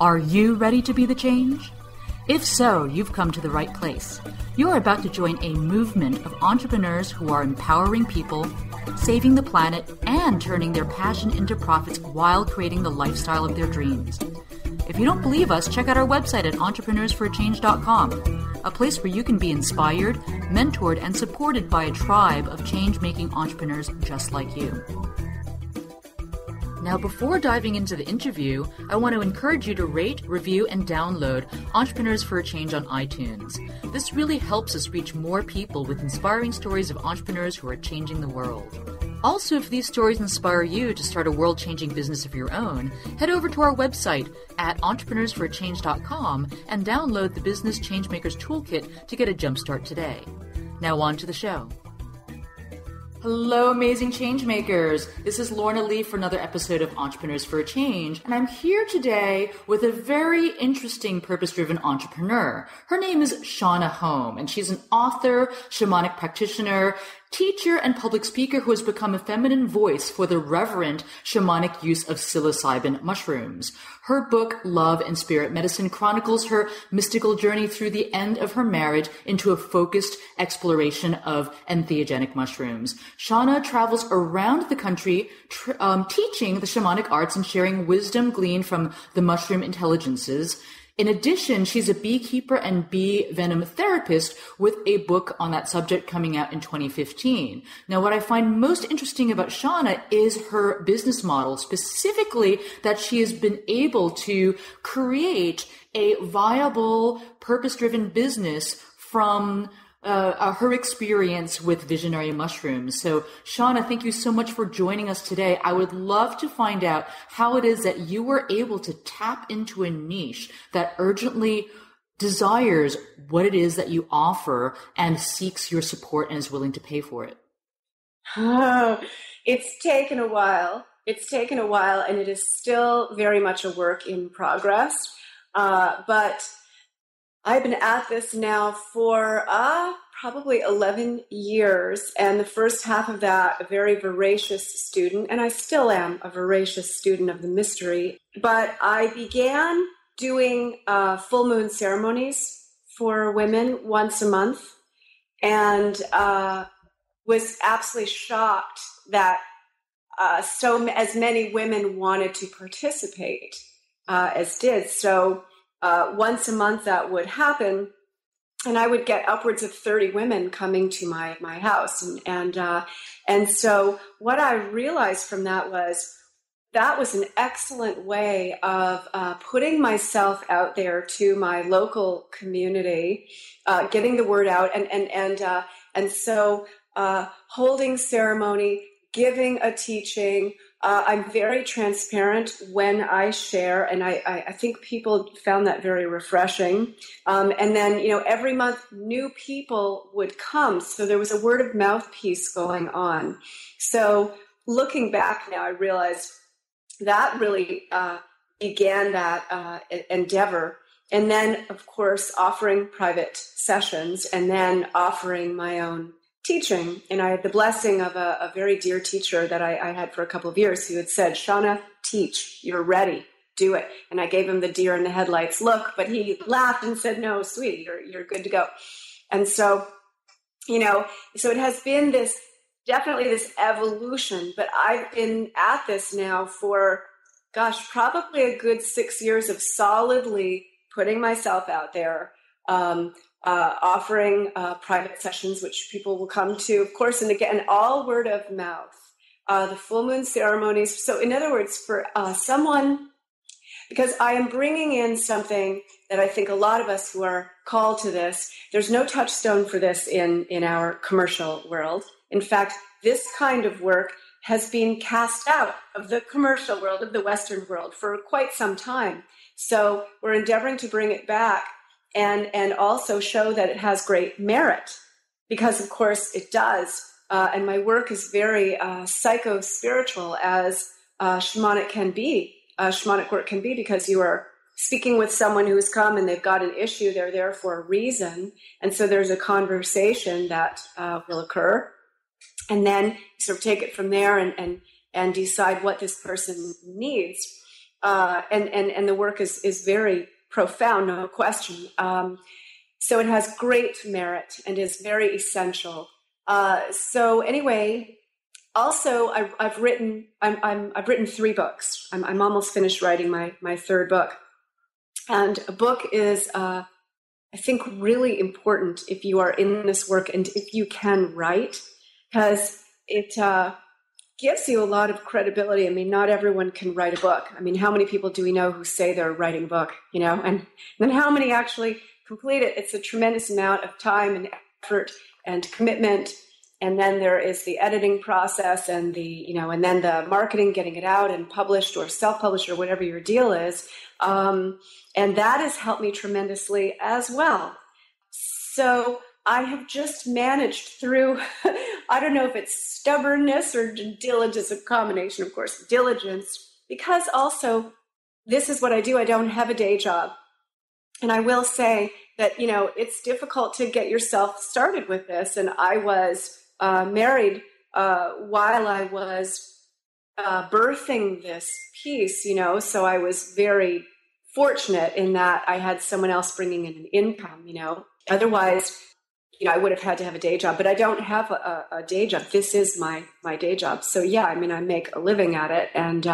Are you ready to be the change? If so, you've come to the right place. You're about to join a movement of entrepreneurs who are empowering people, saving the planet, and turning their passion into profits while creating the lifestyle of their dreams. If you don't believe us, check out our website at entrepreneursforachange.com, a place where you can be inspired, mentored, and supported by a tribe of change-making entrepreneurs just like you. Now, before diving into the interview, I want to encourage you to rate, review, and download Entrepreneurs for a Change on iTunes. This really helps us reach more people with inspiring stories of entrepreneurs who are changing the world. Also, if these stories inspire you to start a world-changing business of your own, head over to our website at entrepreneursforachange.com and download the Business Changemakers Toolkit to get a jumpstart today. Now on to the show. Hello, amazing changemakers. This is Lorna Lee for another episode of Entrepreneurs for a Change, and I'm here today with a very interesting purpose-driven entrepreneur. Her name is Shonagh, and she's an author, shamanic practitioner, teacher, and public speaker who has become a feminine voice for the reverent shamanic use of psilocybin mushrooms. Her book, Love and Spirit Medicine, chronicles her mystical journey through the end of her marriage into a focused exploration of entheogenic mushrooms. Shonagh travels around the country teaching the shamanic arts and sharing wisdom gleaned from the mushroom intelligences. In addition, she's a beekeeper and bee venom therapist with a book on that subject coming out in 2015. Now, what I find most interesting about Shonagh is her business model, specifically that she has been able to create a viable, purpose-driven business from her experience with visionary mushrooms. So, Shonagh, thank you so much for joining us today. I would love to find out how it is that you were able to tap into a niche that urgently desires what it is that you offer and seeks your support and is willing to pay for it. Oh, it's taken a while. And it is still very much a work in progress. But I've been at this now for probably 11 years, and the first half of that, a very voracious student, and I still am a voracious student of the mystery. But I began doing full moon ceremonies for women once a month, and was absolutely shocked that as many women wanted to participate as did. So once a month that would happen, and I would get upwards of 30 women coming to my house. And so what I realized from that was an excellent way of putting myself out there to my local community, getting the word out, and so holding ceremony, giving a teaching. I'm very transparent when I share, and I think people found that very refreshing. And then, every month new people would come. So there was a word of mouth piece going on. So looking back now, I realized that really began that endeavor. And then, of course, offering private sessions and then offering my own teaching. And I had the blessing of a very dear teacher that I had for a couple of years who had said, "Shonagh, teach, you're ready, do it." And I gave him the deer in the headlights look, but he laughed and said, "No, sweetie, you're good to go." And so, so it has been definitely this evolution, but I've been at this now for, probably a good 6 years of solidly putting myself out there, offering private sessions, which people will come to, of course, and again, all word of mouth, the full moon ceremonies. So in other words, for someone, because I am bringing in something that I think a lot of us who are called to this, there's no touchstone for this in our commercial world. In fact, this kind of work has been cast out of the commercial world, of the Western world, for quite some time. So we're endeavoring to bring it back and also show that it has great merit, because of course it does. And my work is very psycho-spiritual, as shamanic can be. Shamanic work can be, because you are speaking with someone who has come and they've got an issue. They're there for a reason. And so there's a conversation that will occur. And then you sort of take it from there and decide what this person needs. And the work is very profound, no question. So it has great merit and is very essential. So anyway, also I've written 3 books. I'm almost finished writing my third book, and a book is I think really important if you are in this work and if you can write, because it gives you a lot of credibility. I mean, not everyone can write a book. I mean, how many people do we know who say they're writing a book, and then how many actually complete it? It's a tremendous amount of time and effort and commitment. And then there is the editing process and and then the marketing, getting it out and published or self-published or whatever your deal is. And that has helped me tremendously as well. So I have just managed through, I don't know if it's stubbornness or diligence, a combination, of course, diligence, because also this is what I do. I don't have a day job. And I will say that, it's difficult to get yourself started with this. And I was married while I was birthing this piece, so I was very fortunate in that I had someone else bringing in an income, Otherwise, I would have had to have a day job, but I don't have a day job. This is my day job. So yeah, I make a living at it, and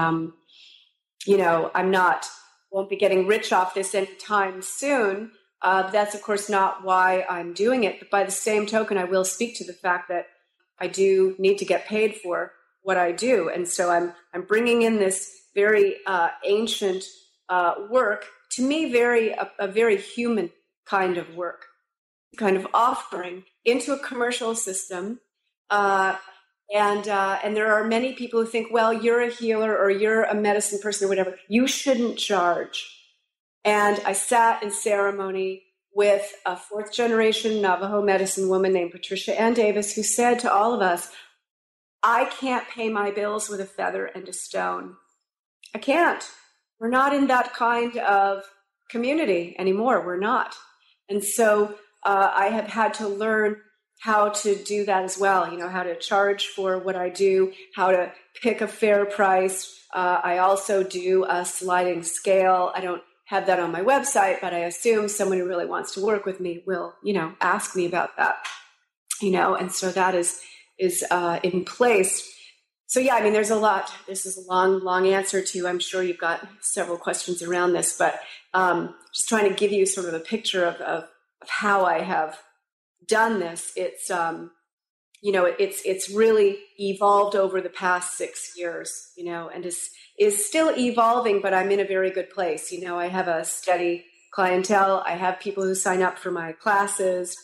won't be getting rich off this anytime soon. That's of course not why I'm doing it. But by the same token, I will speak to the fact that I do need to get paid for what I do, and so I'm bringing in this very ancient work, to me, a very human kind of work, kind of offering into a commercial system. And there are many people who think, well, you're a healer or you're a medicine person or whatever, you shouldn't charge. And I sat in ceremony with a 4th generation Navajo medicine woman named Patricia Ann Davis, who said to all of us, I can't pay my bills with a feather and a stone. I can't. We're not in that kind of community anymore. We're not. And so I have had to learn how to do that as well, how to charge for what I do, how to pick a fair price. I also do a sliding scale. I don't have that on my website, but I assume someone who really wants to work with me will, ask me about that, and so that is in place. So yeah, there's a lot. This is a long answer to, I'm sure you've got several questions around this, but just trying to give you sort of a picture of how I have done this. It's, it's really evolved over the past 6 years, and is still evolving, but I'm in a very good place. I have a steady clientele. I have people who sign up for my classes.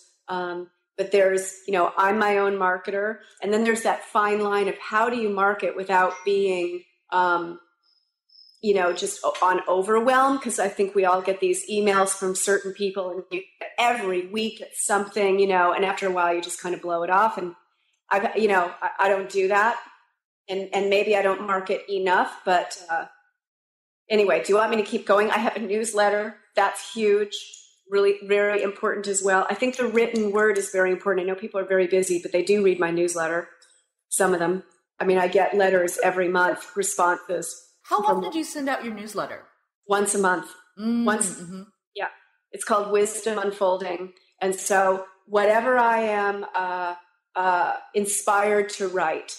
But there's, I'm my own marketer. And then there's that fine line of how do you market without being, just on overwhelm. Because I think we all get these emails from certain people and every week it's something, and after a while you just kind of blow it off. And I don't do that. And maybe I don't market enough, but anyway, do you want me to keep going? I have a newsletter. That's huge. Really very important as well. I think the written word is very important. I know people are very busy, but they do read my newsletter. Some of them. I get letters every month, responses. How often do you send out your newsletter? Once a month. Yeah. It's called Wisdom Unfolding. And so whatever I am inspired to write,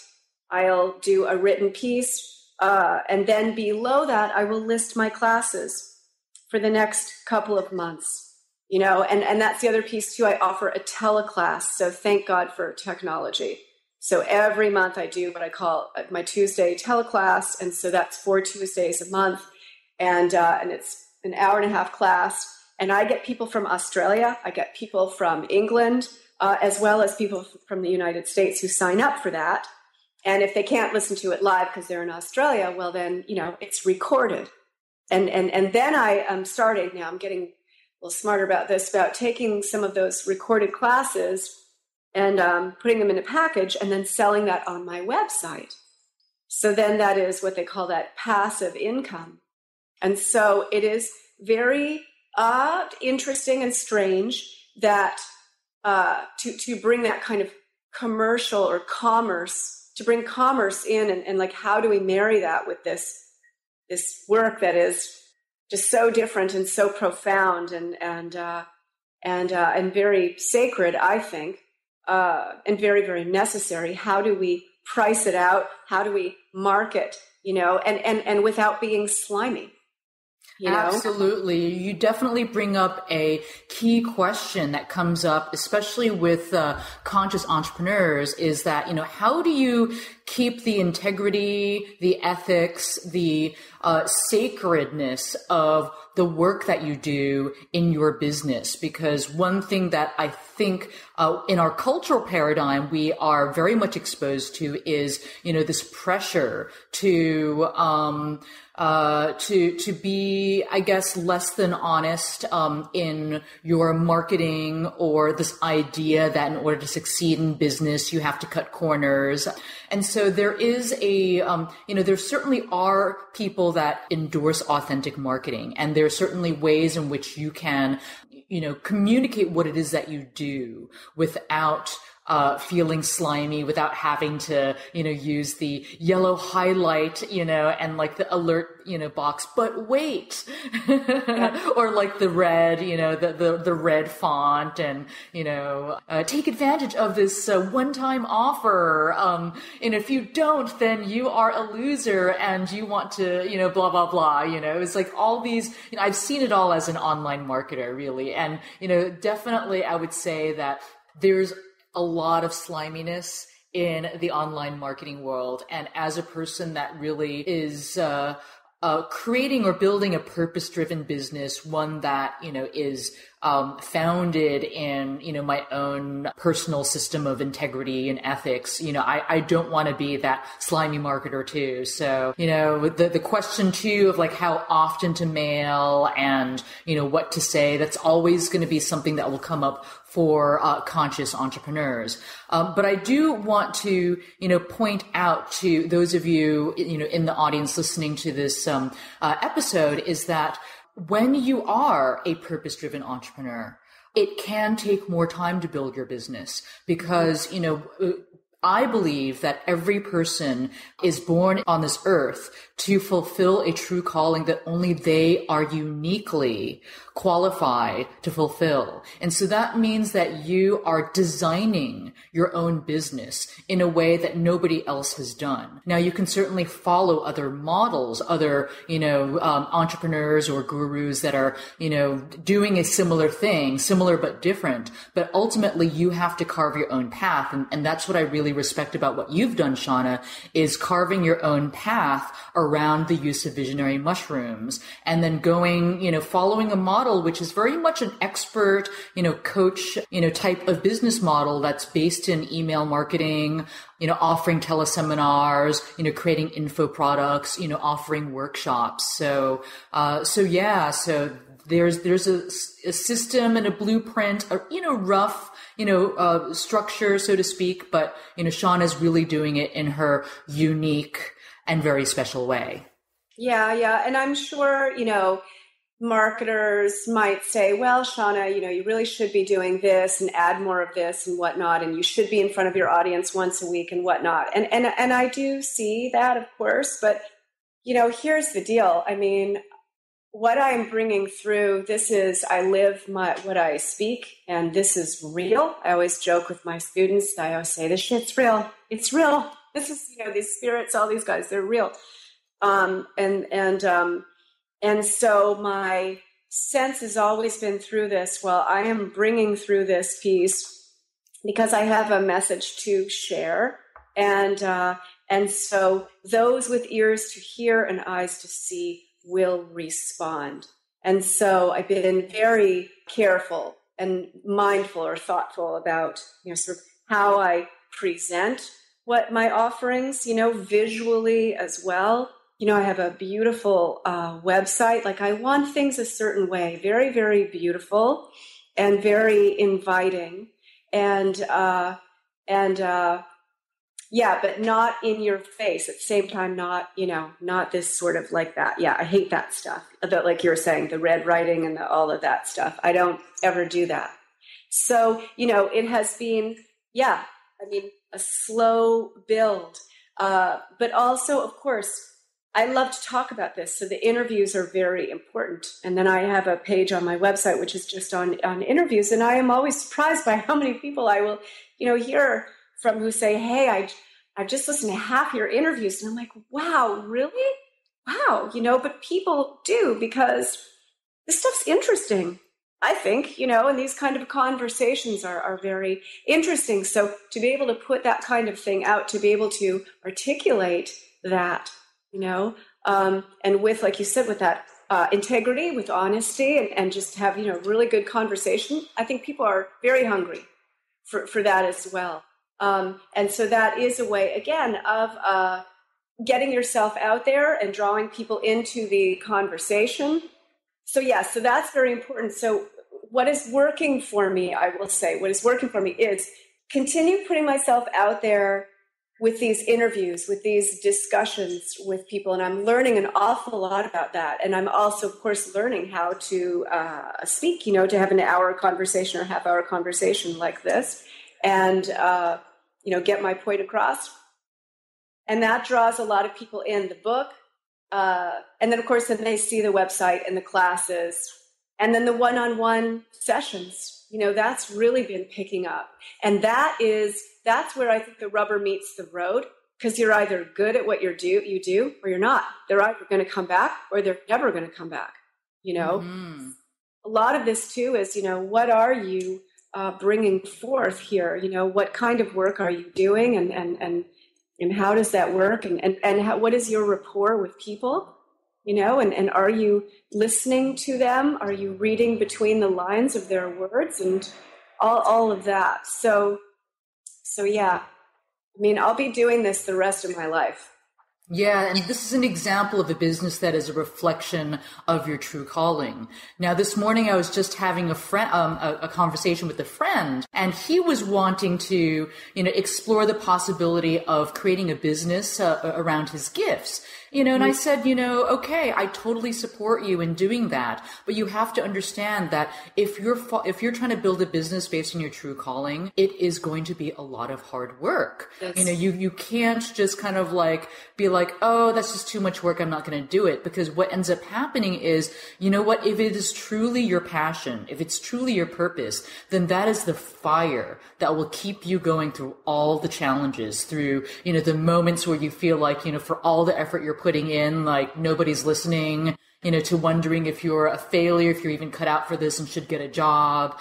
I'll do a written piece. And then below that, I will list my classes for the next couple of months. And that's the other piece too. I offer a teleclass. So thank God for technology. So every month I do what I call my Tuesday teleclass. And so that's 4 Tuesdays a month. And it's an hour-and-a-half class. And I get people from Australia. I get people from England, as well as people from the United States who sign up for that. And if they can't listen to it live because they're in Australia, well then, it's recorded. And then I am starting now. I'm getting a little smarter about this, about taking some of those recorded classes and putting them in a package and then selling that on my website. So then that is what they call that passive income. And so it is very interesting and strange that to bring that kind of commercial or commerce, to bring commerce in and like, how do we marry that with this work that is just so different and so profound and very sacred, I think, and very, very necessary. How do we price it out? How do we market, and without being slimy? Absolutely. You definitely bring up a key question that comes up, especially with conscious entrepreneurs, is that, how do you keep the integrity, the ethics, the sacredness of the work that you do in your business? Because one thing that I think in our cultural paradigm we are very much exposed to is, this pressure to be, I guess, less than honest in your marketing, or this idea that in order to succeed in business, you have to cut corners. And so there is there certainly are people that endorse authentic marketing, and there are certainly ways in which you can, communicate what it is that you do without feeling slimy, without having to, use the yellow highlight, and like the alert, box, but wait, or like the red, the red font, and, take advantage of this one-time offer. And if you don't, then you are a loser and you want to, blah, blah, blah, it's like all these, I've seen it all as an online marketer, really. And, definitely I would say that there's a lot of sliminess in the online marketing world. And as a person that really is creating or building a purpose-driven business, one that, is founded in, my own personal system of integrity and ethics, I don't want to be that slimy marketer too. So, the question too of like how often to mail and, what to say, that's always going to be something that will come up for conscious entrepreneurs. But I do want to, point out to those of you, in the audience listening to this episode, is that when you are a purpose-driven entrepreneur, it can take more time to build your business because, I believe that every person is born on this earth to fulfill a true calling that only they are uniquely qualified to fulfill. And so that means that you are designing your own business in a way that nobody else has done. Now, you can certainly follow other models, other, entrepreneurs or gurus that are, doing a similar thing, similar but different. But ultimately, you have to carve your own path. And that's what I really respect about what you've done, Shonagh, is carving your own path around the use of visionary mushrooms, and then going, following a model which is very much an expert, coach, type of business model that's based in email marketing, offering teleseminars, creating info products, offering workshops. So there's a system and a blueprint, rough, structure, so to speak, but, Shonagh is really doing it in her unique and very special way. Yeah. And I'm sure, marketers might say, well, Shonagh, you really should be doing this and add more of this and whatnot. And you should be in front of your audience once a week and whatnot. And I do see that, of course, but, here's the deal. I mean, what I'm bringing through, I live what I speak, and this is real. I always joke with my students. I always say, this shit's real. It's real. This is, these spirits, all these guys, they're real. And so my sense has always been through this. Well, I am bringing through this piece because I have a message to share. And so those with ears to hear and eyes to see will respond. And so I've been very careful and mindful or thoughtful about, sort of how I present what my offerings, visually as well. I have a beautiful website. Like I want things a certain way, very, very beautiful and very inviting. Yeah, but not in your face. At the same time, not this sort of like that. Yeah, I hate that stuff. About, like you were saying, the red writing and all of that stuff. I don't ever do that. So, it has been, a slow build. But also, of course, I love to talk about this. So the interviews are very important. And then I have a page on my website, which is just on interviews. And I am always surprised by how many people I will, hear from who say, hey, I've just listened to half your interviews. And I'm like, wow, really? Wow. But people do, because this stuff's interesting, I think, and these kind of conversations are very interesting. So to be able to put that kind of thing out, to be able to articulate that, and with, like you said, with that integrity, with honesty, and just have, really good conversation. I think people are very hungry for that as well. And so that is a way, again, of getting yourself out there and drawing people into the conversation. So so that's very important. So what is working for me, I will say, what is working for me is continue putting myself out there with these interviews, with these discussions with people. And I'm learning an awful lot about that. And I'm also, of course, learning how to speak, to have an hour conversation or half-hour conversation like this and, get my point across. And that draws a lot of people in. The book, and then, of course, then they see the website and the classes, and then the one-on-one sessions. That's really been picking up. And that's where I think the rubber meets the road, because you're either good at what you do, or you're not. They're either going to come back or they're never going to come back. Mm-hmm. A lot of this too is, what are you bringing forth here? What kind of work are you doing, and how does that work? And how, what is your rapport with people? And are you listening to them? Are you reading between the lines of their words and all of that? So yeah, I'll be doing this the rest of my life. Yeah, and this is an example of a business that is a reflection of your true calling. Now, this morning I was just having a conversation with a friend, and he was wanting to, explore the possibility of creating a business around his gifts. And I said, okay, I totally support you in doing that, but you have to understand that if you're trying to build a business based on your true calling, it is going to be a lot of hard work. Yes. You can't just kind of be like, oh, that's just too much work, I'm not going to do it. Because what ends up happening is, if it is truly your passion, if it's truly your purpose, then that is the fire that will keep you going through all the challenges, through, the moments where you feel like, for all the effort you're putting in, like nobody's listening, to wondering if you're a failure, if you're even cut out for this and should get a job,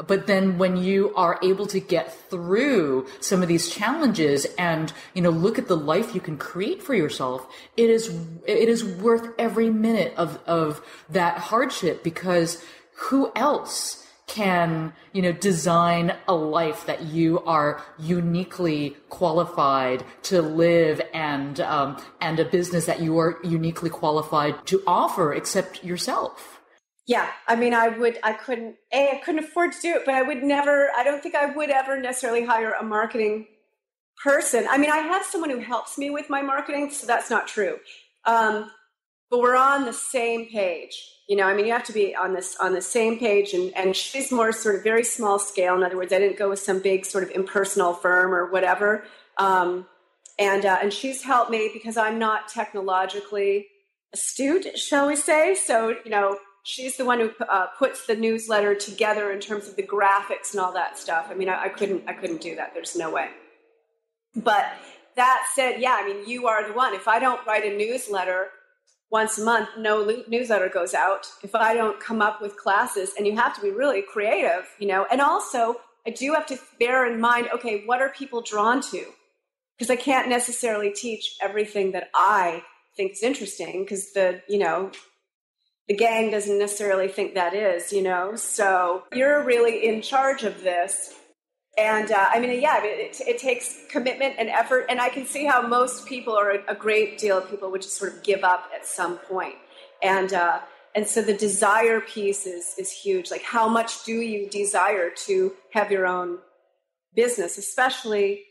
but then when you are able to get through some of these challenges and, look at the life you can create for yourself, it is worth every minute of that hardship, because who else can, design a life that you are uniquely qualified to live and a business that you are uniquely qualified to offer except yourself? Yeah. I couldn't afford to do it, but I don't think I would ever necessarily hire a marketing person. I have someone who helps me with my marketing, so that's not true. But we're on the same page. You have to be on the same page, and she's more sort of very small scale. In other words, I didn't go with some big sort of impersonal firm or whatever. And she's helped me because I'm not technologically astute, shall we say. So, she's the one who puts the newsletter together in terms of the graphics and all that stuff. I couldn't do that. There's no way. But that said, yeah, you are the one. If I don't write a newsletter once a month, no newsletter goes out. If I don't come up with classes, and you have to be really creative, and also I do have to bear in mind, okay, what are people drawn to? Because I can't necessarily teach everything that I think is interesting, because the gang doesn't necessarily think that is, so you're really in charge of this. And it takes commitment and effort. And I can see how most people, or a great deal of people, would just sort of give up at some point. And so the desire piece is huge. Like, how much do you desire to have your own business, especially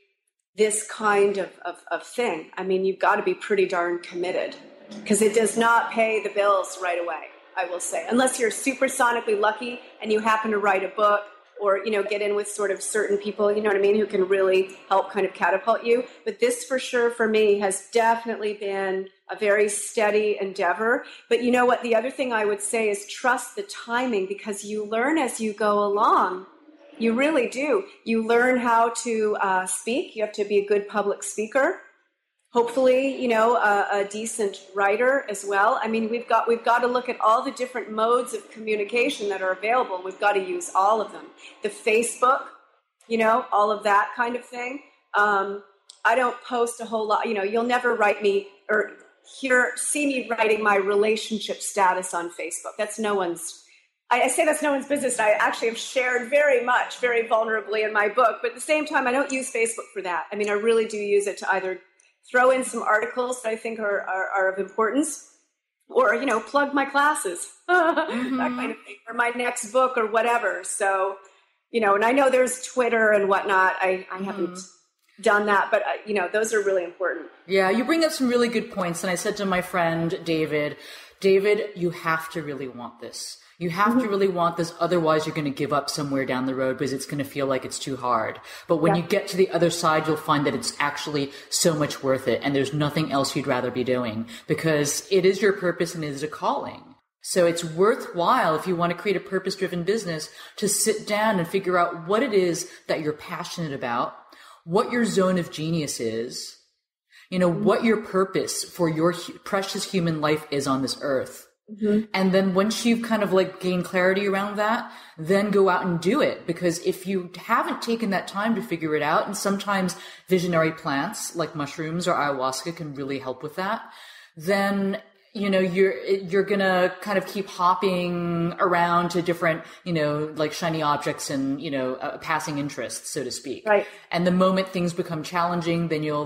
this kind of thing? You've got to be pretty darn committed, because it does not pay the bills right away, I will say, unless you're super sonically lucky and you happen to write a book or, get in with sort of certain people, you know what I mean, who can really help kind of catapult you. But this for sure for me has definitely been a very steady endeavor. But you know what? The other thing I would say is trust the timing, because you learn as you go along. You really do. You learn how to speak. You have to be a good public speaker. Hopefully, a decent writer as well. I mean, we've got to look at all the different modes of communication that are available. We've got to use all of them. The Facebook, all of that kind of thing. I don't post a whole lot. You'll never write me or see me writing my relationship status on Facebook. That's no one's. I say that's no one's business. I actually have shared very vulnerably in my book. But at the same time, I don't use Facebook for that. I mean, I really do use it to either throw in some articles that I think are of importance, or, plug my classes, that kind of thing, or my next book or whatever. So, and I know there's Twitter and whatnot. I haven't done that, but, those are really important. Yeah, you bring up some really good points. And I said to my friend, David, you have to really want this. You have to really want this. Otherwise, you're going to give up somewhere down the road because it's going to feel like it's too hard. But when you get to the other side, you'll find that it's actually so much worth it. And there's nothing else you'd rather be doing, because it is your purpose and it is a calling. So it's worthwhile, if you want to create a purpose-driven business, to sit down and figure out what it is that you're passionate about, what your zone of genius is, what your purpose for your precious human life is on this earth. And then once you've kind of gained clarity around that, then go out and do it. Because if you haven't taken that time to figure it out, and sometimes visionary plants like mushrooms or ayahuasca can really help with that, then you're gonna kind of keep hopping around to different, shiny objects and, passing interests, so to speak. Right. And the moment things become challenging, then you'll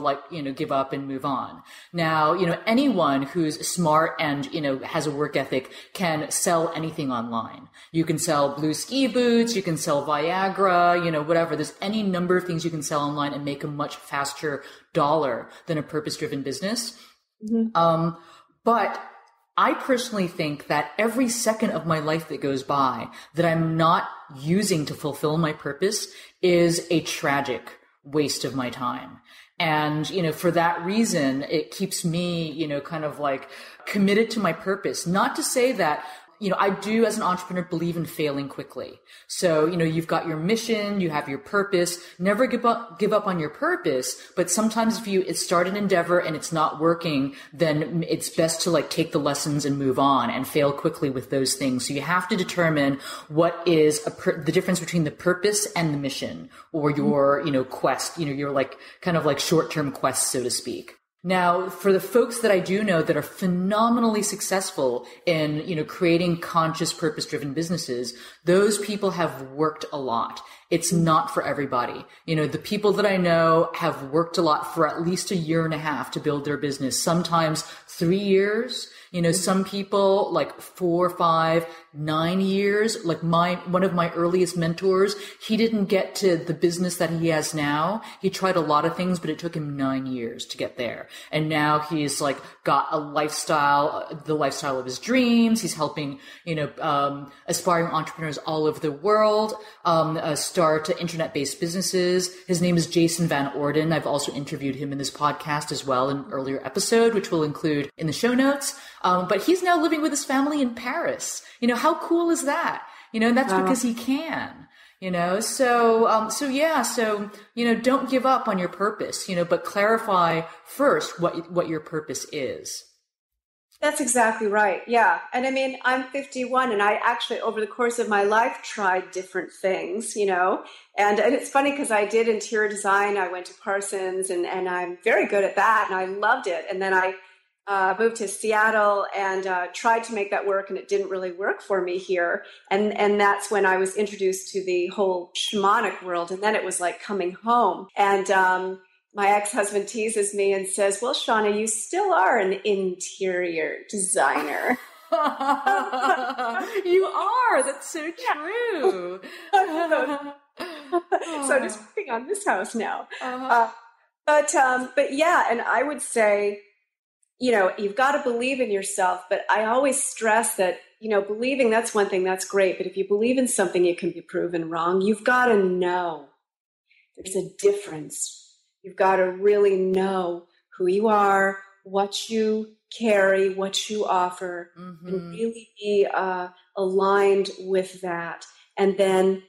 give up and move on. Now, anyone who's smart and, has a work ethic can sell anything online. You can sell blue ski boots, you can sell Viagra, whatever. There's any number of things you can sell online and make a much faster dollar than a purpose-driven business. But I personally think that every second of my life that goes by that I'm not using to fulfill my purpose is a tragic waste of my time. And, for that reason, it keeps me, kind of committed to my purpose. Not to say that, I do, as an entrepreneur, believe in failing quickly. So, you've got your mission, you have your purpose. Never give up on your purpose. But sometimes if you start an endeavor and it's not working, then it's best to take the lessons and move on and fail quickly with those things. So you have to determine what is the difference between the purpose and the mission, or your, quest, your kind of short-term quest, so to speak. Now, for the folks that I do know that are phenomenally successful in, creating conscious, purpose-driven businesses, those people have worked a lot. It's not for everybody. The people that I know have worked a lot for at least 1.5 years to build their business, sometimes 3 years. Some people 4, 5, 9 years. One of my earliest mentors, he didn't get to the business that he has now. He tried a lot of things, but it took him 9 years to get there. And now he's got a lifestyle, the lifestyle of his dreams. He's helping, aspiring entrepreneurs all over the world, start internet-based businesses. His name is Jason Van Orden. I've also interviewed him in this podcast as well in an earlier episode, which we'll include in the show notes. But he's now living with his family in Paris. How cool is that? And that's because he can, so don't give up on your purpose, but clarify first what your purpose is. That's exactly right. Yeah. And I mean, I'm 51 and I actually, over the course of my life, tried different things, and it's funny because I did interior design. I went to Parsons and I'm very good at that. And I loved it. And then I moved to Seattle and tried to make that work, and it didn't really work for me here. And that's when I was introduced to the whole shamanic world. And then it was like coming home. And my ex-husband teases me and says, well, Shonagh, you still are an interior designer. You are. That's so true. So I'm just working on this house now. But yeah, and I would say, you've got to believe in yourself. But I always stress that, believing, that's one thing, that's great. But if you believe in something, you can be proven wrong. You've got to know there's a difference. You've got to really know who you are, what you carry, what you offer, and really be aligned with that. And then,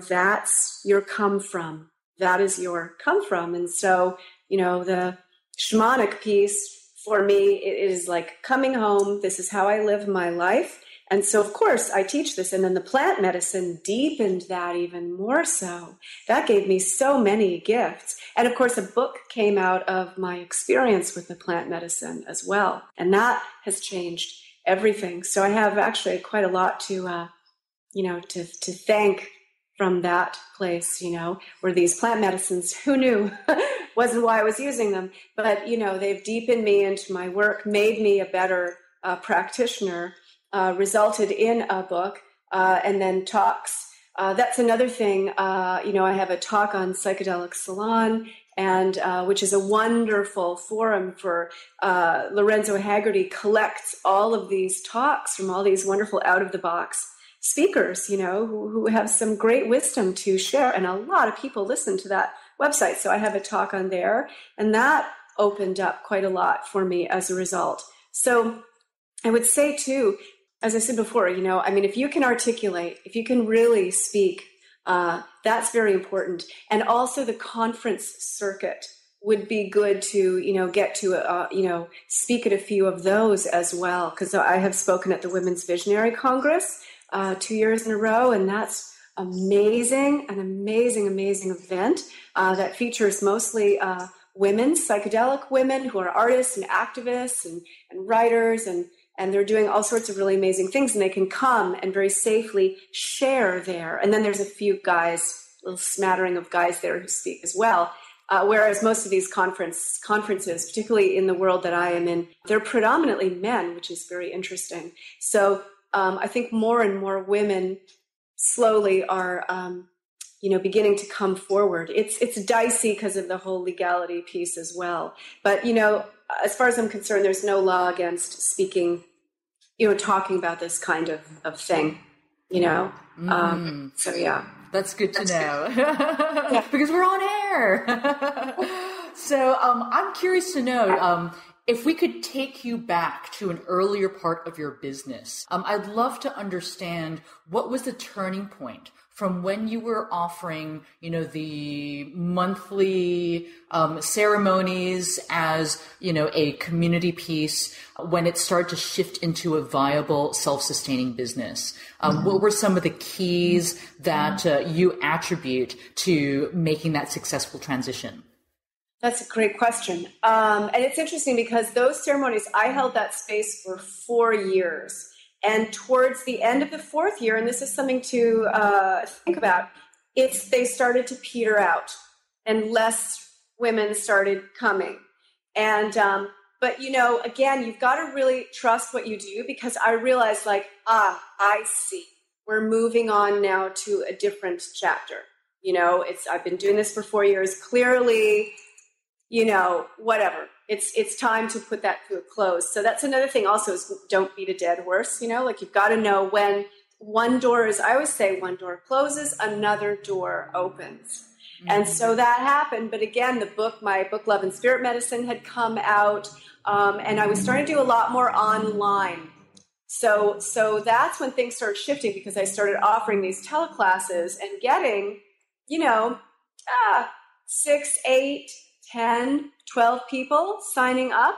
that's your come from. That is your come from. And so, the shamanic piece for me, it is like coming home. This is how I live my life. And so, of course, I teach this. And then the plant medicine deepened that even more so. That gave me so many gifts. And of course, a book came out of my experience with the plant medicine as well. And that has changed everything. So I have actually quite a lot to thank from that place, where these plant medicines, who knew, wasn't why I was using them. But, they've deepened me into my work, made me a better practitioner, resulted in a book, and then talks. That's another thing. I have a talk on psychedelic salon, and which is a wonderful forum for Lorenzo Haggerty collects all of these talks from all these wonderful out-of-the-box speakers, who have some great wisdom to share. And a lot of people listen to that website. So I have a talk on there, and that opened up quite a lot for me as a result. So I would say too, as I said before, if you can articulate, if you can really speak, that's very important. And also the conference circuit would be good to, get to, speak at a few of those as well. Because I have spoken at the Women's Visionary Congress 2 years in a row, and that's amazing, an amazing, amazing event that features mostly women, psychedelic women who are artists and activists and writers, and they're doing all sorts of really amazing things, and they can come and very safely share there. And then there's a few guys, a little smattering of guys there who speak as well. Whereas most of these conferences, particularly in the world that I am in, they're predominantly men, which is very interesting. So I think more and more women slowly are, beginning to come forward. It's dicey because of the whole legality piece as well. But, as far as I'm concerned, there's no law against speaking, talking about this kind of thing, So, yeah. That's good to know. Yeah. Because we're on air. So I'm curious to know, if we could take you back to an earlier part of your business, I'd love to understand what was the turning point from when you were offering, the monthly ceremonies as, a community piece, when it started to shift into a viable, self-sustaining business. What were some of the keys that you attribute to making that successful transition? That's a great question. And it's interesting because those ceremonies, I held that space for 4 years. And towards the end of the 4th year, and this is something to think about, they started to peter out and less women started coming. And, but again, you've got to really trust what you do, because I realized I see, we're moving on now to a different chapter. I've been doing this for 4 years. Clearly, whatever. It's time to put that to a close. So that's another thing also, is don't beat a dead horse, you've got to know when one door is, I always say, one door closes, another door opens. Mm-hmm. And so that happened. But again, my book, Love and Spirit Medicine, had come out, and I was starting to do a lot more online. So that's when things started shifting, because I started offering these teleclasses and getting, 6, 8, 10, 12 people signing up,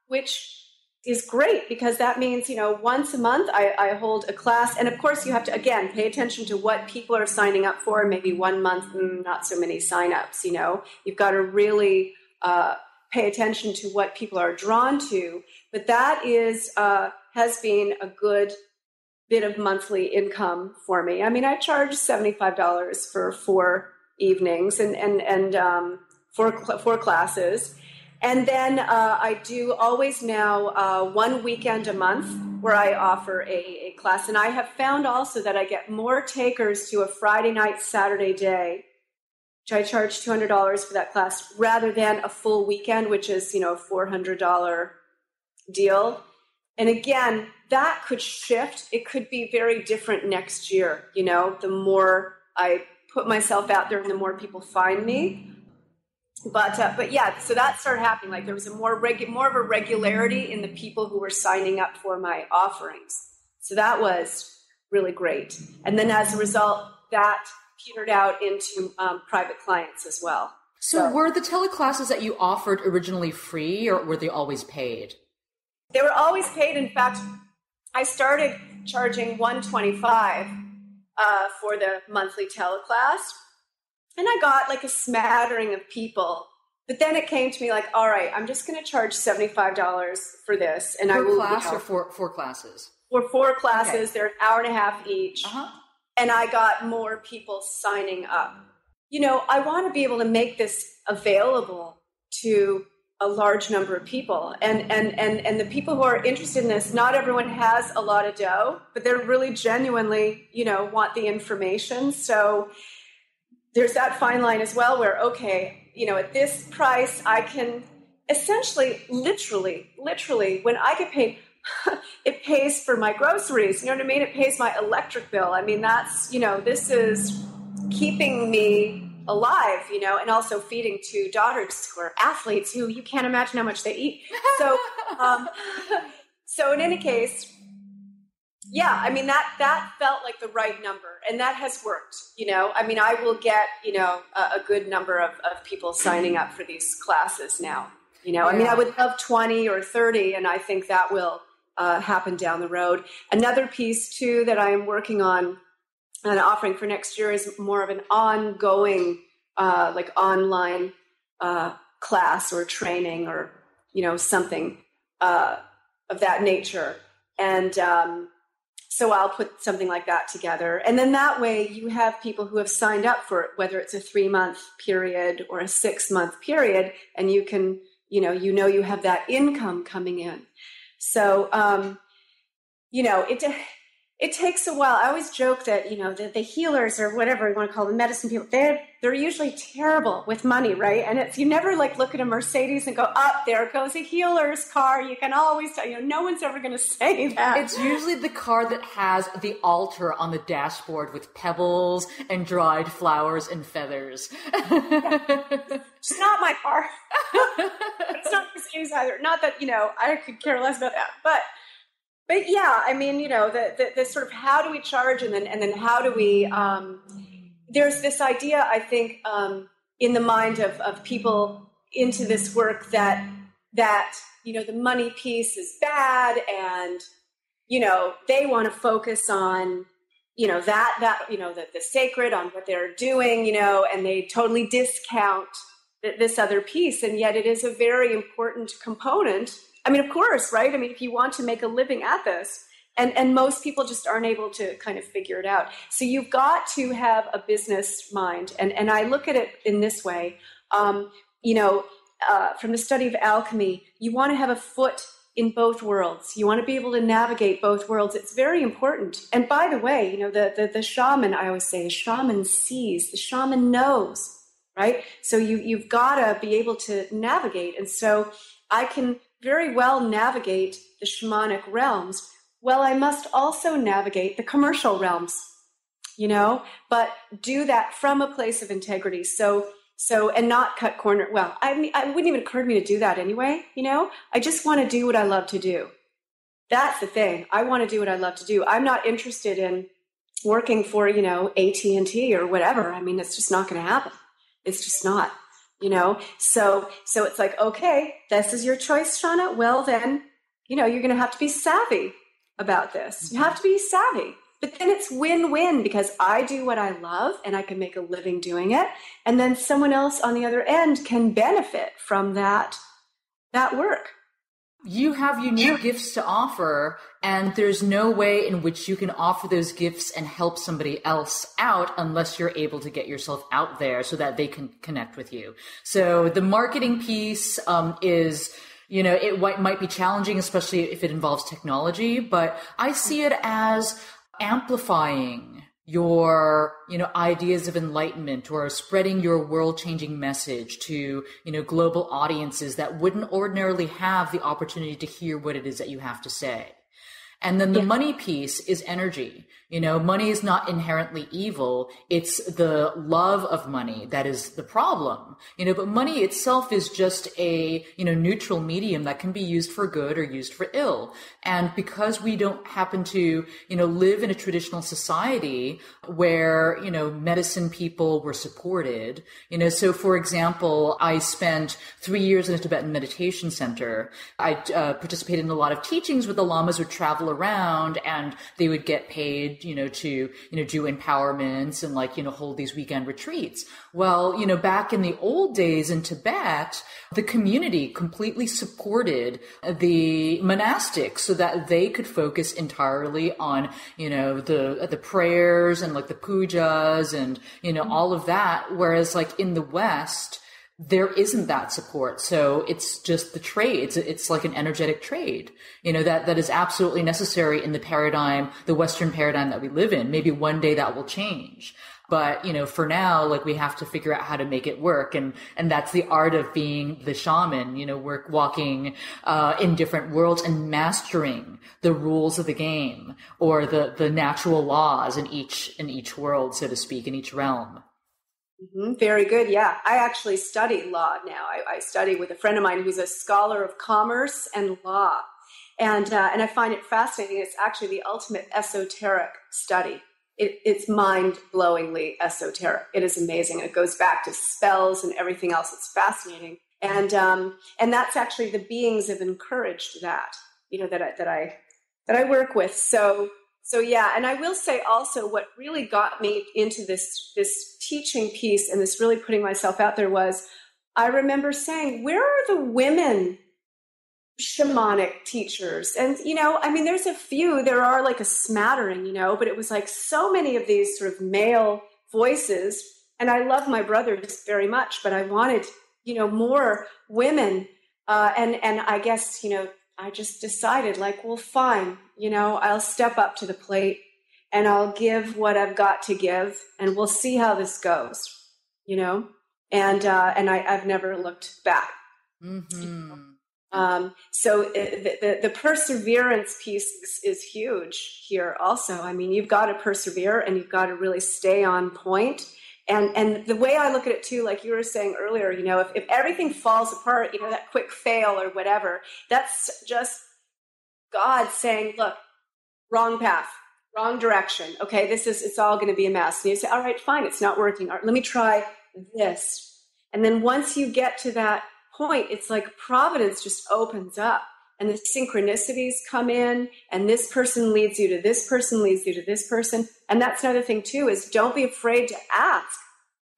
which is great, because that means, once a month I hold a class. And of course, you have to, again, pay attention to what people are signing up for. Maybe 1 month, not so many signups, You've got to really pay attention to what people are drawn to. But that has been a good bit of monthly income for me. I mean, I charge $75 for 4 evenings and four classes. And then I do always now 1 weekend a month where I offer a class. And I have found also that I get more takers to a Friday night, Saturday day I charge $200 for that class rather than a full weekend, which is, a $400 deal. And again, that could shift. It could be very different next year. The more I put myself out there and the more people find me. But yeah, so that started happening. Like there was a more of a regularity in the people who were signing up for my offerings. So that was really great. And then as a result, that petered out into private clients as well. So were the teleclasses that you offered originally free, or were they always paid? They were always paid. In fact, I started charging $125 for the monthly teleclass. And I got like a smattering of people. But then it came to me like, all right, I'm just going to charge $75 for this. And per I will, class or four classes? For 4 classes, okay. They're an hour and a half each. Uh-huh. And I got more people signing up. I want to be able to make this available to a large number of people. And the people who are interested in this, not everyone has a lot of dough, but they're really genuinely, want the information. So there's that fine line as well where, okay, at this price, I can essentially, literally, when I get paid, it pays for my groceries. You know what I mean? It pays my electric bill. I mean, that's, this is keeping me alive, and also feeding 2 daughters who are athletes who you can't imagine how much they eat. So, so in any case, yeah, I mean, that felt like the right number, and that has worked, I mean, I will get, a good number of people signing up for these classes now, I mean, I would love 20 or 30, and I think that will happen down the road. Another piece too that I am working on and offering for next year is more of an ongoing, like online class or training or, something of that nature. And so I'll put something like that together. And then that way you have people who have signed up for it, whether it's a 3-month period or a 6-month period, and you can, you have that income coming in. So, it takes a while. I always joke that, the healers or whatever you want to call them, medicine people, they're usually terrible with money, right? And you never like look at a Mercedes and go, there goes a healer's car. You can always tell, no one's ever going to say that. It's usually the car that has the altar on the dashboard with pebbles and dried flowers and feathers. It's not my car. It's not Mercedes either. Not that, I could care less about that, But yeah, I mean, the sort of how do we charge and then how do we, there's this idea, I think, in the mind of people into this work that, the money piece is bad and, they want to focus on, the sacred, on what they're doing, and they totally discount this other piece. And yet it is a very important component. I mean, of course, right? I mean, if you want to make a living at this, and most people just aren't able to kind of figure it out. So you've got to have a business mind. And I look at it in this way, from the study of alchemy, you want to have a foot in both worlds. You want to be able to navigate both worlds. It's very important. And by the way, the shaman, I always say, the shaman sees, the shaman knows, right? So you've got to be able to navigate. And so I can very well navigate the shamanic realms. Well, I must also navigate the commercial realms, but do that from a place of integrity. So, and not cut corner. Well, I mean, it wouldn't even occur to me to do that anyway. I just want to do what I love to do. That's the thing. I want to do what I love to do. I'm not interested in working for, AT&T or whatever. I mean, it's just not going to happen. It's just not. So it's like, okay, this is your choice, Shonagh. Well, then, you're going to have to be savvy about this. You have to be savvy, but then it's win-win because I do what I love and I can make a living doing it. And then someone else on the other end can benefit from that work. You have unique gifts to offer, and there's no way in which you can offer those gifts and help somebody else out unless you're able to get yourself out there so that they can connect with you. So the marketing piece is, it might be challenging, especially if it involves technology, but I see it as amplifying your, ideas of enlightenment or spreading your world-changing message to, global audiences that wouldn't ordinarily have the opportunity to hear what it is that you have to say. And then the money piece is energy. Money is not inherently evil. It's the love of money that is the problem. But money itself is just a, neutral medium that can be used for good or used for ill. And because we don't happen to, live in a traditional society where, medicine people were supported, so for example, I spent 3 years in a Tibetan meditation center. I participated in a lot of teachings where the lamas would travel around and they would get paid, to, do empowerments and hold these weekend retreats. Well, back in the old days in Tibet, the community completely supported the monastics so that they could focus entirely on, the prayers and the pujas and, all of that. Whereas in the West, there isn't that support. So it's just the trade. It's like an energetic trade, that is absolutely necessary in the paradigm, the Western paradigm that we live in. Maybe one day that will change. But, for now, we have to figure out how to make it work. And that's the art of being the shaman, walking, in different worlds and mastering the rules of the game or the natural laws in each world, so to speak, in each realm. Mm-hmm. Very good. Yeah. I actually study law now. I study with a friend of mine who's a scholar of commerce and law. And I find it fascinating. It's actually the ultimate esoteric study. It's mind-blowingly esoteric. It is amazing. It goes back to spells and everything else. It's fascinating. And that's actually the beings have encouraged that, that I work with. So yeah, and I will say also what really got me into this teaching piece and this really putting myself out there was, I remember saying, where are the women shamanic teachers? And, there's a few, there are a smattering, but it was so many of these sort of male voices. And I love my brothers very much, but I wanted, more women. And I guess, I just decided well, fine, I'll step up to the plate and I'll give what I've got to give and we'll see how this goes, and I've never looked back. Mm-hmm. So the perseverance piece is huge here also. You've got to persevere and you've got to really stay on point. And the way I look at it too, like you were saying earlier, if everything falls apart, that quick fail or whatever, that's just God saying, look, wrong path, wrong direction. Okay, it's all going to be a mess. And you say, all right, fine, it's not working. All right, let me try this. And then once you get to that point, it's like providence just opens up and the synchronicities come in and this person leads you to this person, leads you to this person. And that's another thing too, is don't be afraid to ask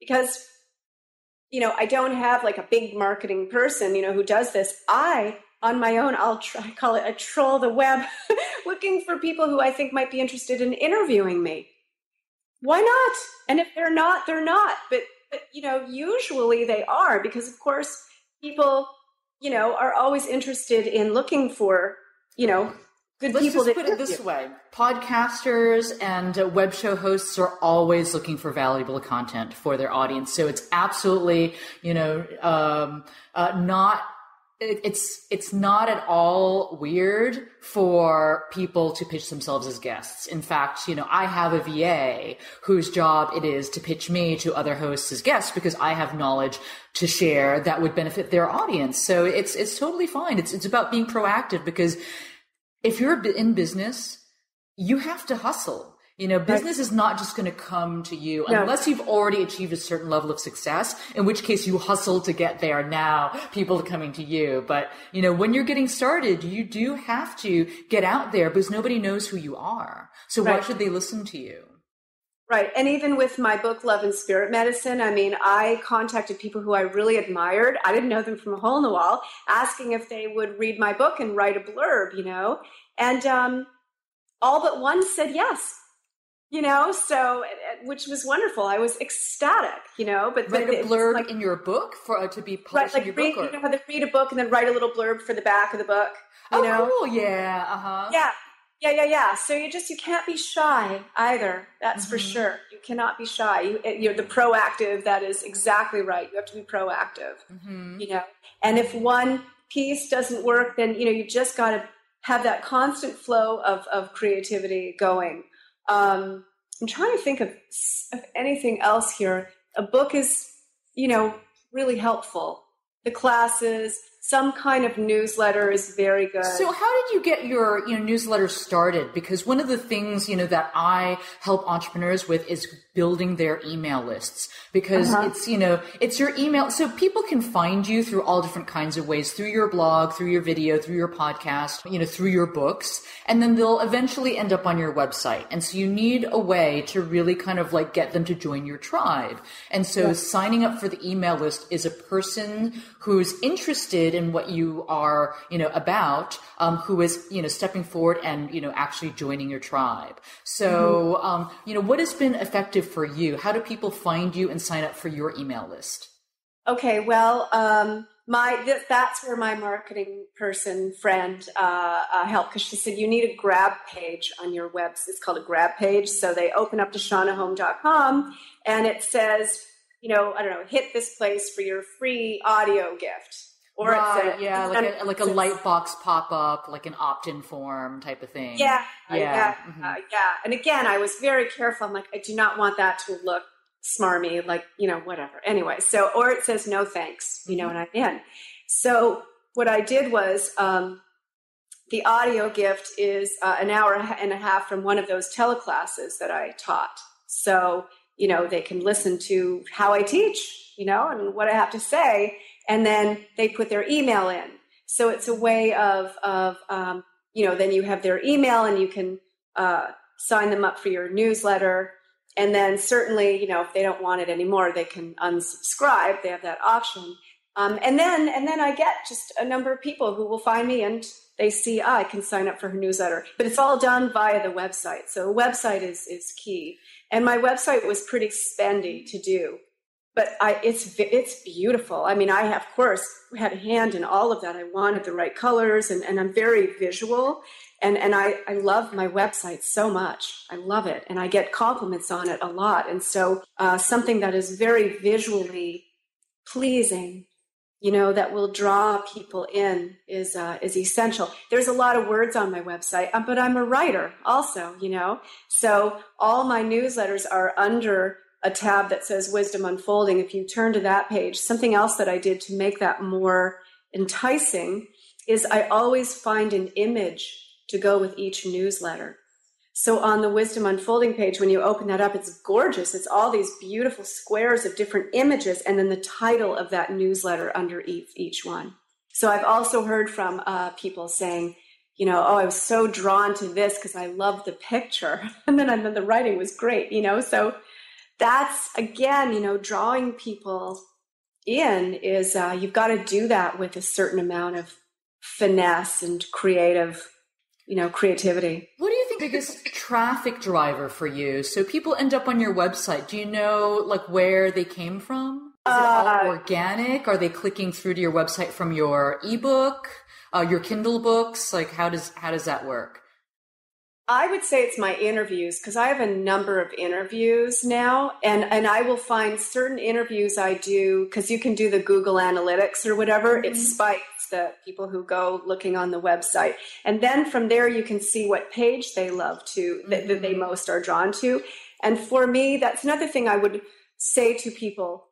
because, I don't have a big marketing person, who does this. On my own, I call it a troll the web, looking for people who I think might be interested in interviewing me. Why not? And if they're not, they're not. But usually they are because, of course, people, are always interested in looking for, good Let's people. Let's just put it this way. Podcasters and web show hosts are always looking for valuable content for their audience. So it's absolutely, it's not at all weird for people to pitch themselves as guests. In fact, I have a VA whose job it is to pitch me to other hosts as guests because I have knowledge to share that would benefit their audience. So it's totally fine. It's about being proactive because if you're in business, you have to hustle. Business is not just going to come to you unless you've already achieved a certain level of success, in which case you hustle to get there. Now people are coming to you. But, when you're getting started, you do have to get out there because nobody knows who you are. So why should they listen to you? Right. And even with my book, Love and Spirit Medicine, I contacted people who I really admired. I didn't know them from a hole in the wall, asking if they would read my book and write a blurb, and all but one said yes. So, which was wonderful. I was ecstatic, but write a blurb in your book to be published in your book? How they read a book and then write a little blurb for the back of the book, Cool. Yeah. Uh-huh. Yeah. Yeah. So you can't be shy either. That's for sure. You cannot be shy. You're the proactive. That is exactly right. You have to be proactive, and if one piece doesn't work, then, you just got to have that constant flow of creativity going. I'm trying to think of anything else here. A book is, really helpful. The classes, some kind of newsletter is very good. So how did you get your newsletter started? Because one of the things that I help entrepreneurs with is building their email lists, because it's your email, so people can find you through all different kinds of ways, through your blog, through your video, through your podcast, through your books, and then they'll eventually end up on your website. And so you need a way to really kind of like get them to join your tribe. And so signing up for the email list is a person who's interested in what you are, about, who is, stepping forward and, actually joining your tribe. So, what has been effective for you? How do people find you and sign up for your email list? Okay, well, that's where my marketing friend helped, because she said, you need a grab page on your website. It's called a grab page. So they open up to shonaghhome.com and it says, hit this place for your free audio gift. Or right, like a light box pop up, like an opt-in form type of thing. Yeah. And again, I was very careful. I'm like, I do not want that to look smarmy, like, whatever. Anyway, so, or it says no thanks, and I'm in. So what I did was, the audio gift is an hour and a half from one of those teleclasses that I taught. So, they can listen to how I teach, and what I have to say. And then they put their email in. So it's a way of then you have their email and you can sign them up for your newsletter. And then certainly, if they don't want it anymore, they can unsubscribe. They have that option. And then I get just a number of people who will find me and they see, I can sign up for her newsletter. But it's all done via the website. So the website is key. And my website was pretty spendy to do. But it's beautiful. I mean, I, of course, had a hand in all of that. I wanted the right colors, and I'm very visual. And I love my website so much. I love it. And I get compliments on it a lot. And so something that is very visually pleasing, that will draw people in is essential. There's a lot of words on my website, but I'm a writer also, So all my newsletters are under a tab that says Wisdom Unfolding. If you turn to that page, something else that I did to make that more enticing is I always find an image to go with each newsletter. So on the Wisdom Unfolding page, when you open that up, it's gorgeous. It's all these beautiful squares of different images and then the title of that newsletter under each one. So I've also heard from people saying, I was so drawn to this because I love the picture. And then the writing was great, so that's, again, drawing people in is you've got to do that with a certain amount of finesse and creativity. What do you think biggest traffic driver for you? So people end up on your website. Do you know like where they came from? Is it all organic? Are they clicking through to your website from your ebook, your Kindle books? Like how does that work? I would say it's my interviews, because I have a number of interviews now, and I will find certain interviews I do, because you can do the Google Analytics or whatever. It spikes the people who go looking on the website. And then from there, you can see what page they love to, that they most are drawn to. And for me, that's another thing I would say to people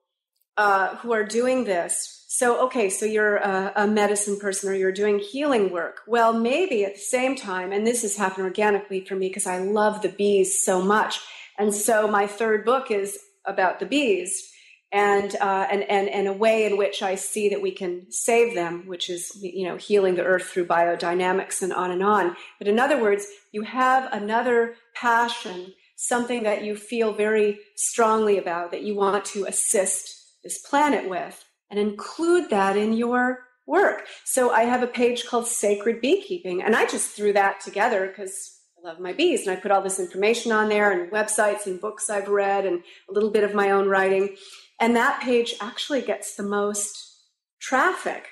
who are doing this. So you're a medicine person or you're doing healing work. Well, maybe at the same time, and this has happened organically for me because I love the bees so much. And so my third book is about the bees and a way in which I see that we can save them, which is, healing the earth through biodynamics and on and on. But in other words, you have another passion, something that you feel very strongly about, that you want to assist this planet with, and include that in your work. So I have a page called Sacred Beekeeping, and I just threw that together because I love my bees, and I put all this information on there and websites and books I've read and a little bit of my own writing. And that page actually gets the most traffic.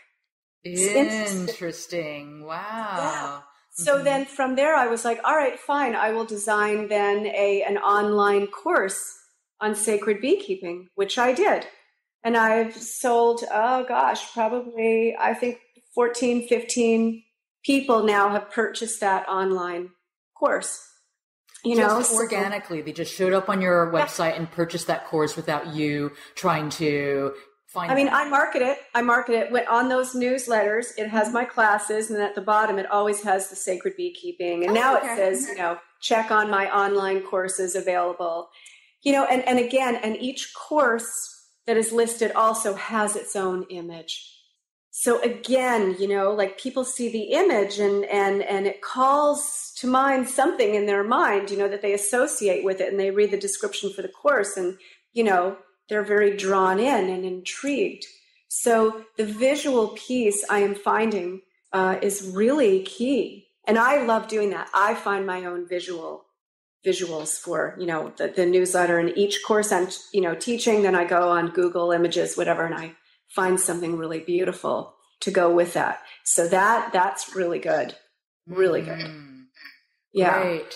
Interesting. Wow. So then from there, I was like, all right, fine. I will design then an online course on sacred beekeeping, which I did. And I've sold, probably, I think 14, 15 people now have purchased that online course. Organically, they just showed up on your website and purchased that course without you trying to find I market it. On those newsletters, it has my classes, and at the bottom, it always has the sacred beekeeping. And now it says, check on my online courses available. And again, and each course that is listed also has its own image. So again, like people see the image and it calls to mind something in their mind, that they associate with it, and they read the description for the course, and, they're very drawn in and intrigued. So the visual piece I am finding is really key. And I love doing that. I find my own visuals for, the newsletter, and each course I'm, teaching, then I go on Google Images, whatever, and I find something really beautiful to go with that. So that's really good. Really good. Yeah. Great.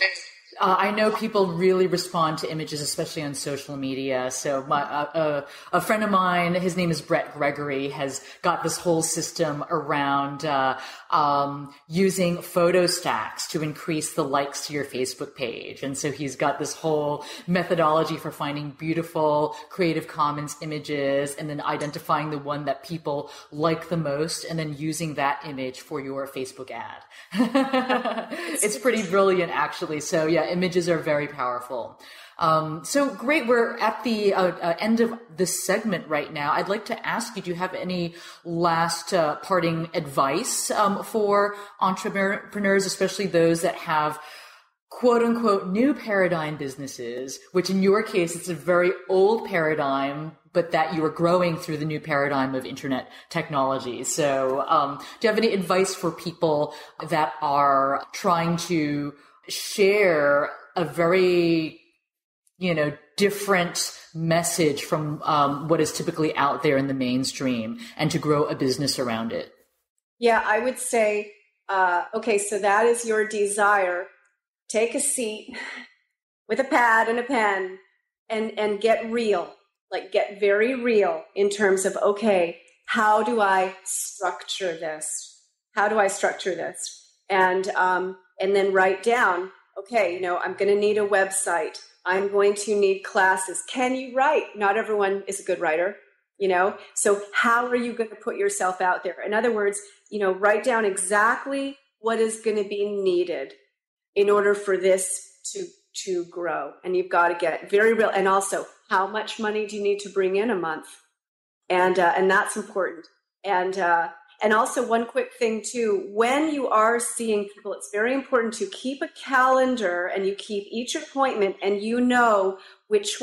I know people really respond to images, especially on social media. So a friend of mine, his name is Brett Gregory, has got this whole system around using photo stacks to increase the likes to your Facebook page. And so he's got this whole methodology for finding beautiful Creative Commons images and then identifying the one that people like the most and then using that image for your Facebook ad. It's pretty brilliant, actually. So yeah, images are very powerful. So great. We're at the end of this segment right now. I'd like to ask you, do you have any last parting advice for entrepreneurs, especially those that have quote unquote new paradigm businesses, which in your case, it's a very old paradigm, but that you are growing through the new paradigm of internet technology. So do you have any advice for people that are trying to share a very, different message from what is typically out there in the mainstream and to grow a business around it? Yeah, I would say, so that is your desire. Take a seat with a pad and a pen and get real, like get very real in terms of, okay, how do I structure this? And then write down, okay, I'm going to need a website. I'm going to need classes. Can you write? Not everyone is a good writer, So how are you going to put yourself out there? In other words, write down exactly what is going to be needed in order for this to grow. And you've got to get very real. And also, how much money do you need to bring in a month? And that's important. And also one quick thing too, when you are seeing people, it's very important to keep a calendar and you keep each appointment and which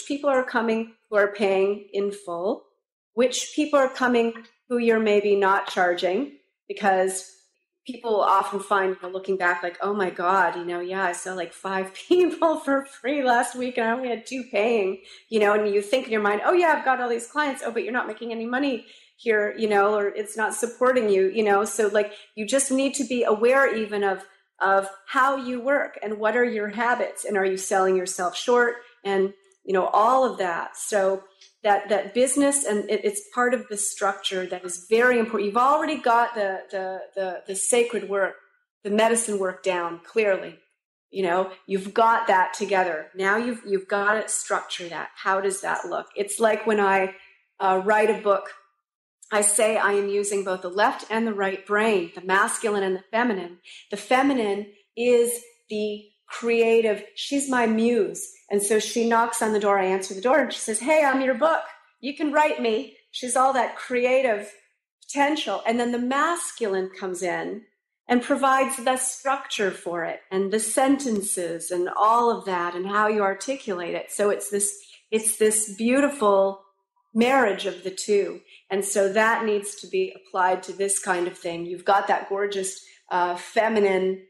people are coming who are paying in full, which people are coming who you're maybe not charging, because people often find, looking back, like, oh my God, I saw like 5 people for free last week and I only had 2 paying, and you think in your mind, oh yeah, I've got all these clients. Oh, but you're not making any money here, or it's not supporting you, so like you just need to be aware even of how you work and what are your habits and are you selling yourself short and, all of that. So that business, and it's part of the structure that is very important. You've already got the sacred work, the medicine work down clearly. You've got that together. Now you've got to structure that. How does that look? It's like when I write a book, I say I am using both the left and the right brain, the masculine and the feminine. The feminine is the creative. She's my muse. And so she knocks on the door. I answer the door and she says, hey, I'm your book. You can write me. She's all that creative potential. And then the masculine comes in and provides the structure for it and the sentences and all of that and how you articulate it. So it's this beautiful marriage of the two. And so that needs to be applied to this kind of thing. You've got that gorgeous feminine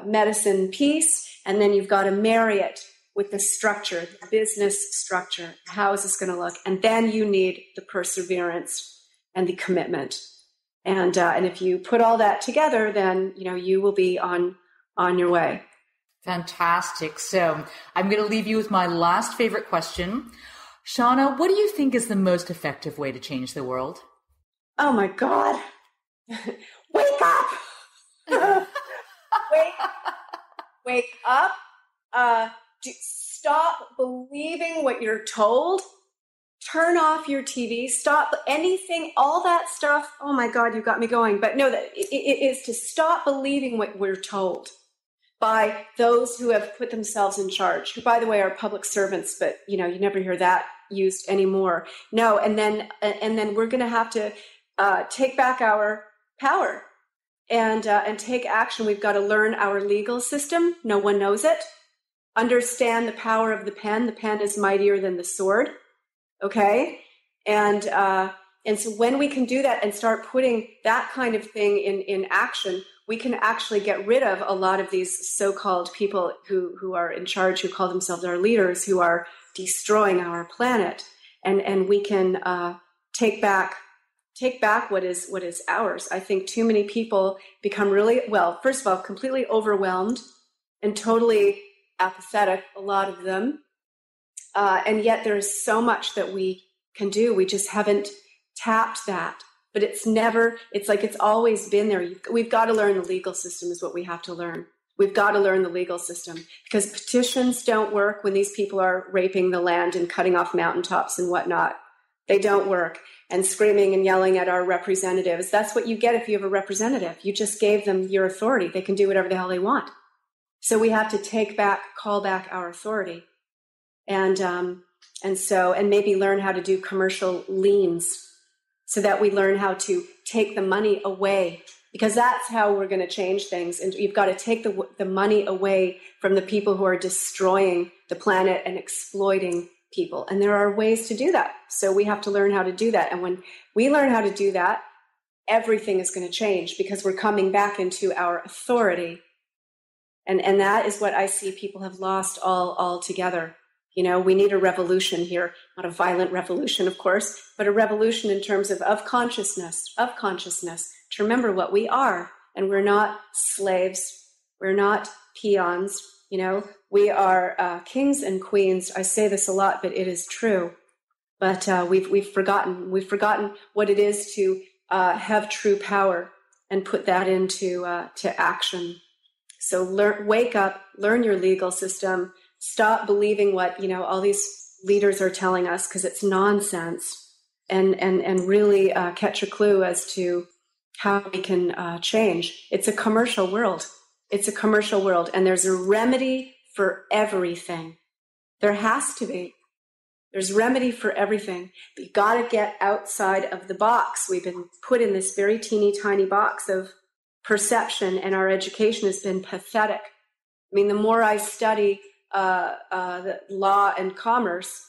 medicine piece, and then you've got to marry it with the structure, the business structure. How is this going to look? And then you need the perseverance and the commitment. And if you put all that together, then, you will be on your way. Fantastic. So I'm going to leave you with my last favorite question. Shonagh, what do you think is the most effective way to change the world? Oh my God. Wake up. Wake up. Stop believing what you're told. Turn off your TV. Stop anything, all that stuff. Oh my God, you got me going. But no, that it is to stop believing what we're told by those who have put themselves in charge, who, by the way, are public servants, but you never hear that used anymore. No, and then we're going to have to take back our power and take action. We've got to learn our legal system. No one knows it. Understand the power of the pen. The pen is mightier than the sword. Okay, and so when we can do that and start putting that kind of thing in action, we can actually get rid of a lot of these so-called people who are in charge, who call themselves our leaders, who are destroying our planet, and we can take back what is ours. I think too many people become really, well, first of all, completely overwhelmed and totally apathetic, a lot of them. And yet there is so much that we can do. We just haven't tapped that. But it's like it's always been there. We've got to learn the legal system is what we have to learn. We've got to learn the legal system because petitions don't work when these people are raping the land and cutting off mountaintops and whatnot. They don't work. And screaming and yelling at our representatives. That's what you get if you have a representative. You just gave them your authority. They can do whatever the hell they want. So we have to call back our authority. And maybe learn how to do commercial liens so that we learn how to take the money away, because that's how we're going to change things. And you've got to take the money away from the people who are destroying the planet and exploiting people. And there are ways to do that. So we have to learn how to do that. And when we learn how to do that, everything is going to change because we're coming back into our authority. And that is what I see people have lost altogether. We need a revolution here, not a violent revolution, of course, but a revolution in terms of consciousness, to remember what we are. And we're not slaves. We're not peons. We are kings and queens. I say this a lot, but it is true. But we've forgotten what it is to have true power and put that into to action. So wake up, learn your legal system. Stop believing what, all these leaders are telling us because it's nonsense, and really catch a clue as to how we can change. It's a commercial world. And there's a remedy for everything. There has to be. There's remedy for everything. But you got to get outside of the box. We've been put in this very teeny tiny box of perception, and our education has been pathetic. I mean, the more I study the law and commerce,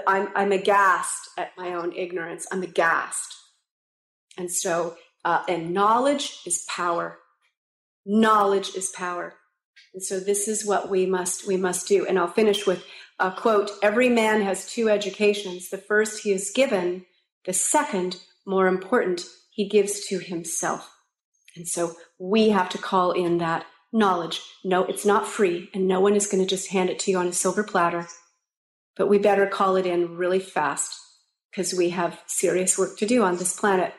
I'm aghast at my own ignorance. I'm aghast. And so, and knowledge is power. Knowledge is power. And so this is what we must do. And I'll finish with a quote: every man has two educations. The first he is given, the second, more important, he gives to himself. And so we have to call in that knowledge. No, it's not free, and no one is going to just hand it to you on a silver platter. But we better call it in really fast because we have serious work to do on this planet.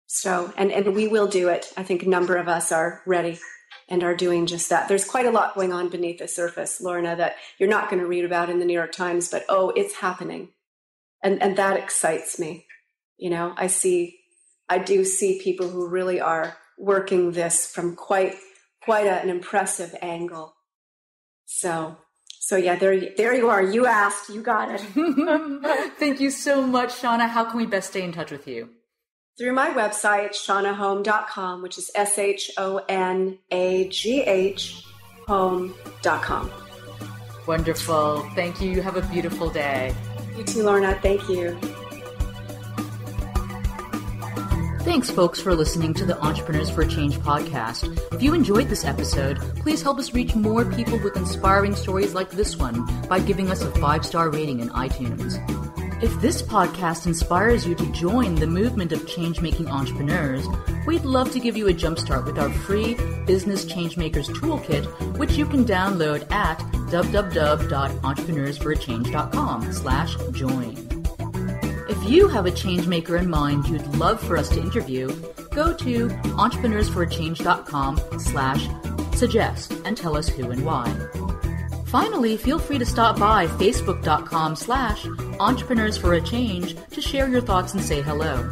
So, and we will do it. I think a number of us are ready and are doing just that. There's quite a lot going on beneath the surface, Lorna, that you're not going to read about in the New York Times, but it's happening. And that excites me. I do see people who really are working this from quite an impressive angle. So yeah, there you are. You asked, you got it. Thank you so much, Shonagh. How can we best stay in touch with you? Through my website, shonaghhome.com, which is SHONAGH home.com. Wonderful. Thank you. You have a beautiful day. You too, Lorna. Thank you. Thanks, folks, for listening to the Entrepreneurs for a Change podcast. If you enjoyed this episode, please help us reach more people with inspiring stories like this one by giving us a 5-star rating in iTunes. If this podcast inspires you to join the movement of change-making entrepreneurs, we'd love to give you a jumpstart with our free Business Changemakers Toolkit, which you can download at www.entrepreneursforachange.com/join. If you have a changemaker in mind you'd love for us to interview, go to entrepreneursforachange.com/suggest and tell us who and why. Finally, feel free to stop by facebook.com/entrepreneursforachange to share your thoughts and say hello.